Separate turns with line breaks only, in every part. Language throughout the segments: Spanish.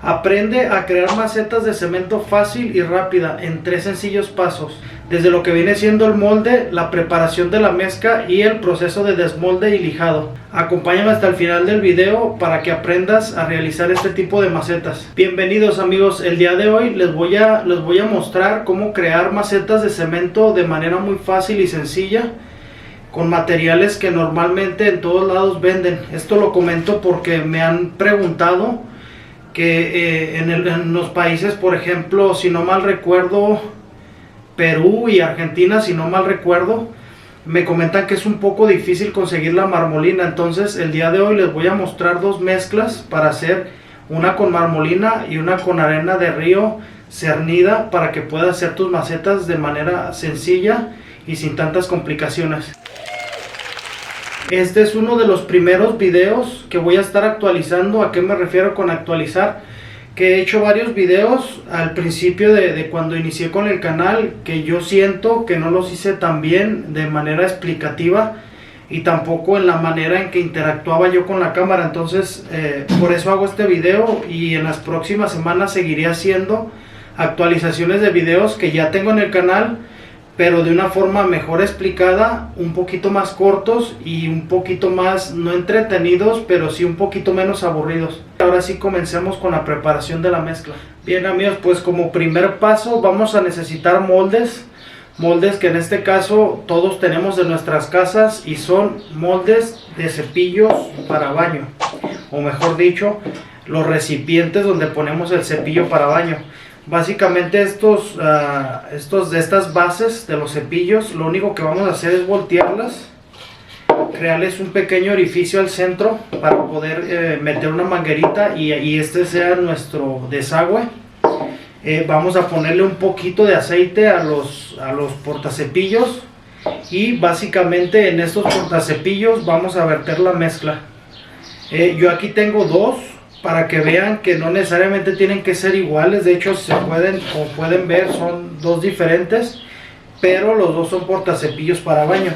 Aprende a crear macetas de cemento fácil y rápida en 3 sencillos pasos, desde lo que viene siendo el molde, la preparación de la mezcla y el proceso de desmolde y lijado. Acompáñame hasta el final del video para que aprendas a realizar este tipo de macetas. Bienvenidos amigos, el día de hoy les voy a mostrar cómo crear macetas de cemento de manera muy fácil y sencilla, con materiales que normalmente en todos lados venden. Esto lo comento porque me han preguntado que en los países, por ejemplo, si no mal recuerdo, Perú y Argentina, si no mal recuerdo, me comentan que es un poco difícil conseguir la marmolina. Entonces el día de hoy les voy a mostrar 2 mezclas para hacer una con marmolina y una con arena de río cernida, para que puedas hacer tus macetas de manera sencilla y sin tantas complicaciones. Este es uno de los primeros videos que voy a estar actualizando. ¿A qué me refiero con actualizar? Que he hecho varios videos al principio de cuando inicié con el canal, que yo siento que no los hice tan bien de manera explicativa y tampoco en la manera en que interactuaba yo con la cámara. Entonces por eso hago este video, y en las próximas semanas seguiré haciendo actualizaciones de videos que ya tengo en el canal, pero de una forma mejor explicada, un poquito más cortos y un poquito más, no entretenidos, pero sí un poquito menos aburridos. Ahora sí comencemos con la preparación de la mezcla. Bien amigos, pues como primer paso vamos a necesitar moldes que en este caso todos tenemos en nuestras casas, y son moldes de cepillos para baño, o mejor dicho, los recipientes donde ponemos el cepillo para baño. Básicamente estas bases de los cepillos, lo único que vamos a hacer es voltearlas, crearles un pequeño orificio al centro para poder meter una manguerita y este sea nuestro desagüe. Vamos a ponerle un poquito de aceite a los portacepillos, y básicamente en estos portacepillos vamos a verter la mezcla. Yo aquí tengo 2, para que vean que no necesariamente tienen que ser iguales. De hecho, como pueden ver, son 2 diferentes, pero los 2 son portacepillos para baño.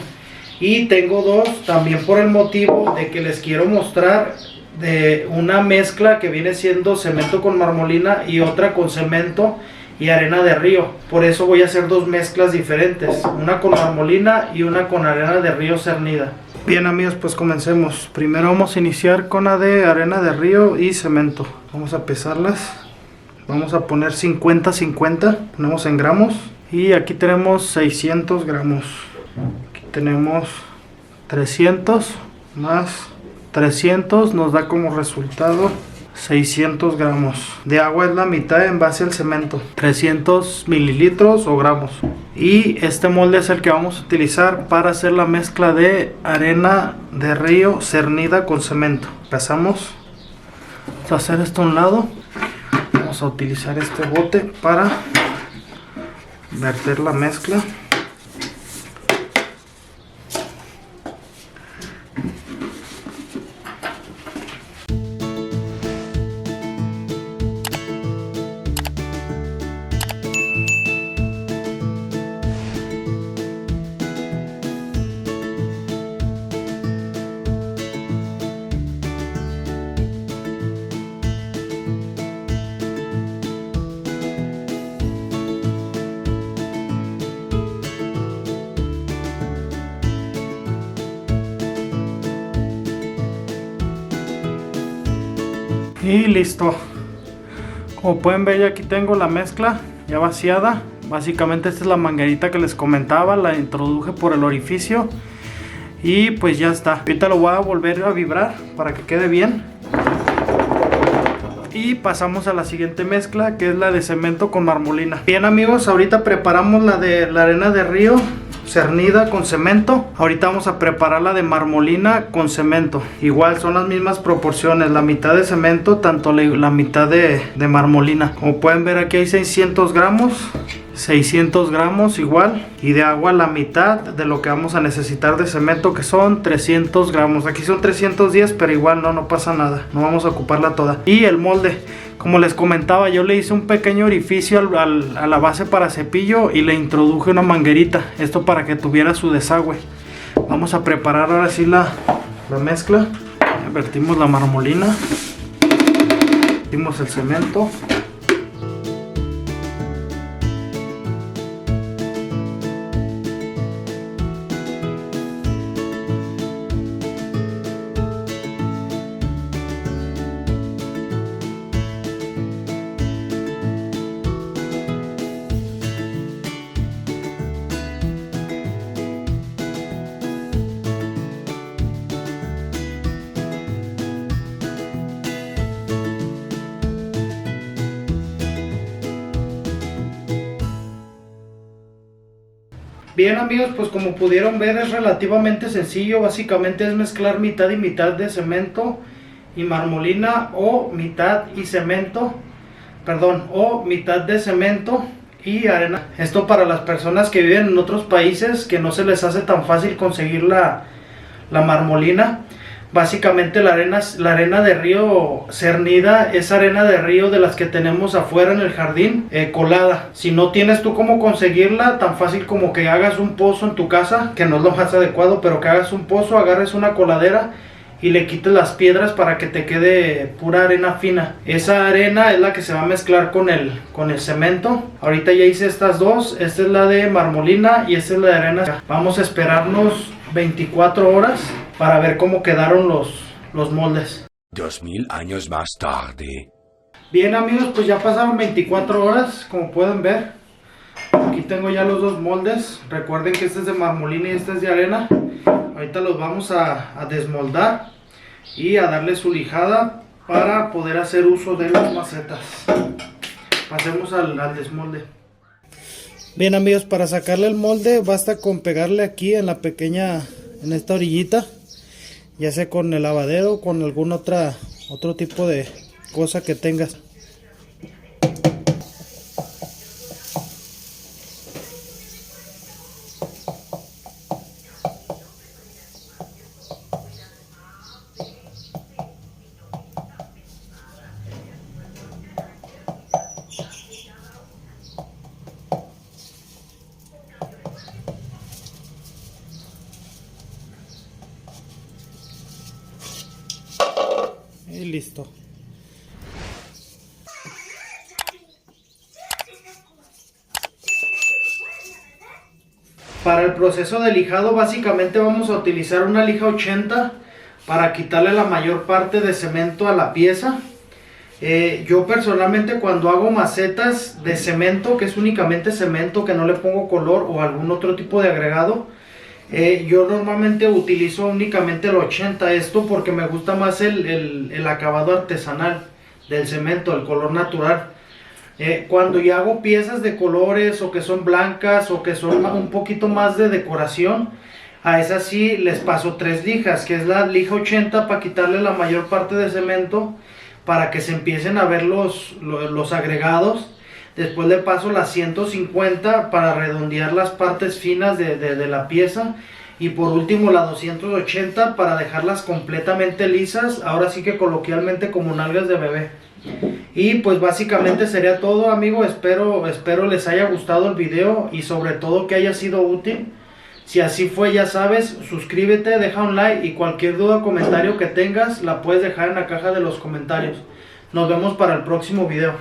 Y tengo 2 también por el motivo de que les quiero mostrar de una mezcla que viene siendo cemento con marmolina y otra con cemento y arena de río. Por eso voy a hacer 2 mezclas diferentes, una con marmolina y una con arena de río cernida. Bien amigos, pues comencemos. Primero vamos a iniciar con la de arena de río y cemento. Vamos a pesarlas. Vamos a poner 50-50. Ponemos en gramos. Y aquí tenemos 600 gramos. Aquí tenemos 300 más 300. Nos da como resultado 600 gramos. De agua es la mitad en base al cemento. 300 mililitros o gramos. Y este molde es el que vamos a utilizar para hacer la mezcla de arena de río cernida con cemento. Empezamos a hacer esto a un lado. Vamos a utilizar este bote para verter la mezcla. Y listo. Como pueden ver, ya aquí tengo la mezcla ya vaciada. Básicamente esta es la manguerita que les comentaba, la introduje por el orificio y pues ya está. Ahorita lo voy a volver a vibrar para que quede bien. Y pasamos a la siguiente mezcla, que es la de cemento con marmolina. Bien amigos, ahorita preparamos la de la arena de río cernida con cemento. Ahorita vamos a preparar la de marmolina con cemento. Igual son las mismas proporciones, la mitad de cemento, tanto la mitad de marmolina. Como pueden ver, aquí hay 600 gramos 600 gramos igual, y de agua la mitad de lo que vamos a necesitar de cemento, que son 300 gramos. Aquí son 310, pero igual no pasa nada, no vamos a ocuparla toda. Y el molde, como les comentaba, yo le hice un pequeño orificio a la base para cepillo y le introduje una manguerita, esto para que tuviera su desagüe. Vamos a preparar ahora sí la mezcla. Vertimos la marmolina. Metimos el cemento. Bien amigos, pues como pudieron ver es relativamente sencillo. Básicamente es mezclar mitad y mitad de cemento y marmolina, o mitad y cemento, perdón, o mitad de cemento y arena. Esto para las personas que viven en otros países que no se les hace tan fácil conseguir la marmolina. Básicamente la arena de río cernida es arena de río de las que tenemos afuera en el jardín, colada. Si no tienes tú cómo conseguirla, tan fácil como que hagas un pozo en tu casa, que no es lo más adecuado, pero que hagas un pozo, agarres una coladera y le quites las piedras para que te quede pura arena fina. Esa arena es la que se va a mezclar con el cemento. Ahorita ya hice estas dos, esta es la de marmolina y esta es la de arena. Vamos a esperarnos 24 horas para ver cómo quedaron los moldes.
2000 años más tarde.
Bien amigos, pues ya pasaron 24 horas, como pueden ver. Aquí tengo ya los dos moldes. Recuerden que este es de marmolina y este es de arena. Ahorita los vamos a desmoldar y a darle su lijada para poder hacer uso de las macetas. Pasemos al desmolde. Bien amigos, para sacarle el molde basta con pegarle aquí en la pequeña, en esta orillita, ya sea con el lavadero o con algún otro tipo de cosa que tengas. Y listo. Para el proceso de lijado básicamente vamos a utilizar una lija 80 para quitarle la mayor parte de cemento a la pieza. Yo personalmente cuando hago macetas de cemento, que es únicamente cemento, que no le pongo color o algún otro tipo de agregado, yo normalmente utilizo únicamente el 80, esto porque me gusta más el acabado artesanal del cemento, el color natural. Cuando ya hago piezas de colores o que son blancas o que son un poquito más de decoración, a esas sí les paso 3 lijas, que es la lija 80 para quitarle la mayor parte de cemento, para que se empiecen a ver los agregados. Después le paso la 150 para redondear las partes finas de la pieza. Y por último la 280 para dejarlas completamente lisas. Ahora sí que coloquialmente como nalgas de bebé. Y pues básicamente sería todo amigos. Espero les haya gustado el video y sobre todo que haya sido útil. Si así fue, ya sabes, suscríbete, deja un like y cualquier duda o comentario que tengas la puedes dejar en la caja de los comentarios. Nos vemos para el próximo video.